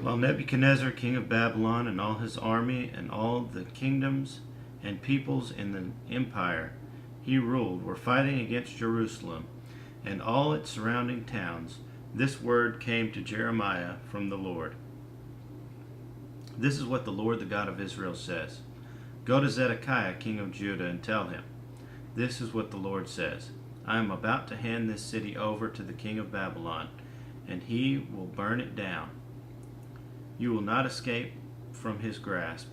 While Nebuchadnezzar, king of Babylon, and all his army, and all the kingdoms and peoples in the empire he ruled, were fighting against Jerusalem and all its surrounding towns, this word came to Jeremiah from the Lord. This is what the Lord, the God of Israel, says. Go to Zedekiah, king of Judah, and tell him, this is what the Lord says. I am about to hand this city over to the king of Babylon, and he will burn it down. You will not escape from his grasp,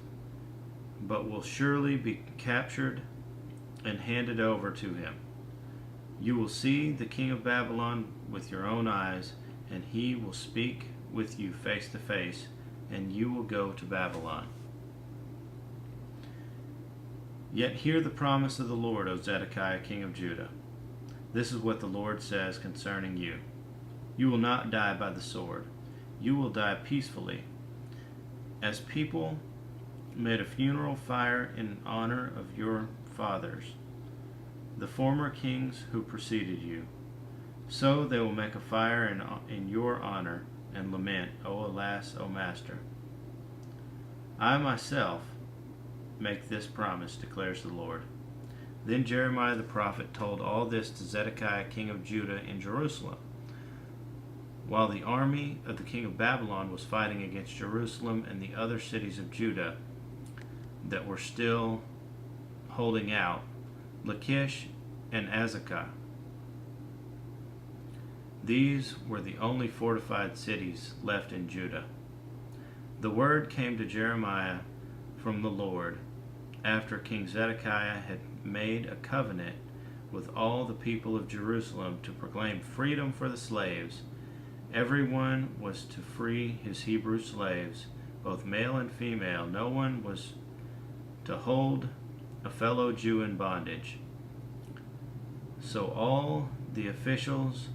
but will surely be captured and handed over to him. You will see the king of Babylon with your own eyes, and he will speak with you face to face, and you will go to Babylon. Yet hear the promise of the Lord, O Zedekiah, king of Judah. This is what the Lord says concerning you. You will not die by the sword. You will die peacefully, as people made a funeral fire in honor of your fathers, the former kings who preceded you. So they will make a fire in your honor and lament, O alas, O master. I myself make this promise, declares the Lord. Then Jeremiah the prophet told all this to Zedekiah king of Judah in Jerusalem, while the army of the king of Babylon was fighting against Jerusalem and the other cities of Judah that were still holding out, Lachish and Azekah. These were the only fortified cities left in Judah. The word came to Jeremiah from the Lord after King Zedekiah had made a covenant with all the people of Jerusalem to proclaim freedom for the slaves. Everyone was to free his Hebrew slaves, both male and female. No one was to hold a fellow Jew in bondage. So all the officials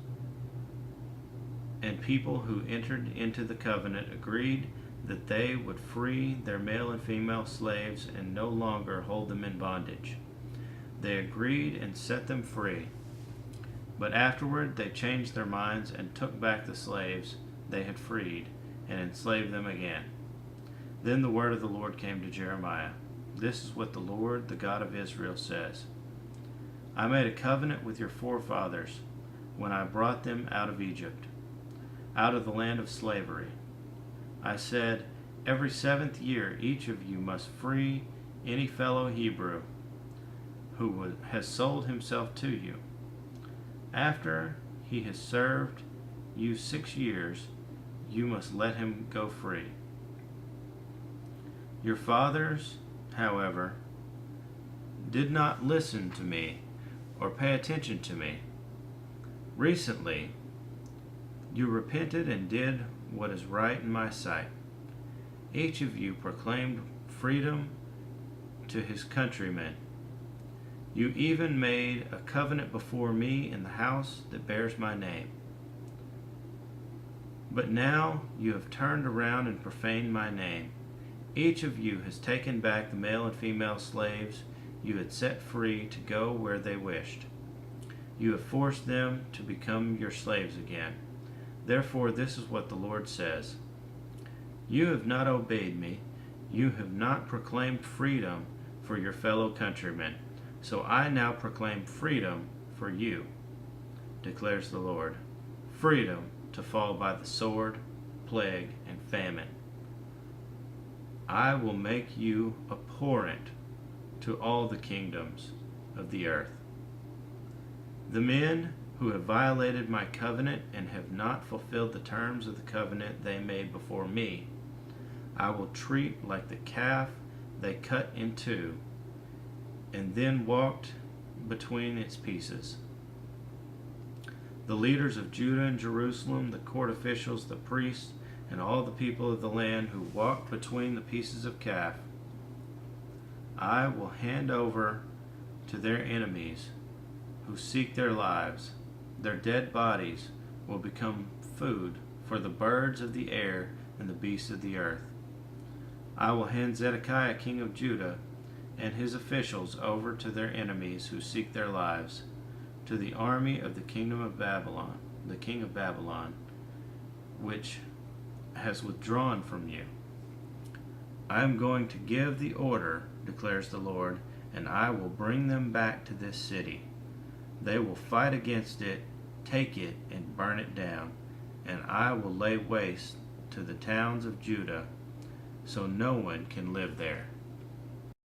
and people who entered into the covenant agreed that they would free their male and female slaves and no longer hold them in bondage. They agreed and set them free. But afterward they changed their minds and took back the slaves they had freed and enslaved them again. Then the word of the Lord came to Jeremiah. This is what the Lord, the God of Israel, says. I made a covenant with your forefathers when I brought them out of Egypt, out of the land of slavery. I said, every 7th year each of you must free any fellow Hebrew who has sold himself to you. After he has served you 6 years, you must let him go free. Your fathers, however, did not listen to me or pay attention to me. Recently, you repented and did what is right in my sight. Each of you proclaimed freedom to his countrymen. You even made a covenant before me in the house that bears my name. But now you have turned around and profaned my name. Each of you has taken back the male and female slaves you had set free to go where they wished. You have forced them to become your slaves again. Therefore, this is what the Lord says. You have not obeyed me. You have not proclaimed freedom for your fellow countrymen. So I now proclaim freedom for you, declares the Lord. Freedom to fall by the sword, plague, and famine. I will make you abhorrent to all the kingdoms of the earth. The men who have violated my covenant and have not fulfilled the terms of the covenant they made before me, I will treat like the calf they cut in two and then walked between its pieces. The leaders of Judah and Jerusalem, the court officials, the priests, and all the people of the land who walked between the pieces of calf, I will hand over to their enemies who seek their lives. Their dead bodies will become food for the birds of the air and the beasts of the earth. I will hand Zedekiah king of Judah and his officials over to their enemies who seek their lives, to the army of the kingdom of Babylon, the king of Babylon, which has withdrawn from you. I am going to give the order, declares the Lord, and I will bring them back to this city. They will fight against it, take it, and burn it down, and I will lay waste to the towns of Judah, so no one can live there.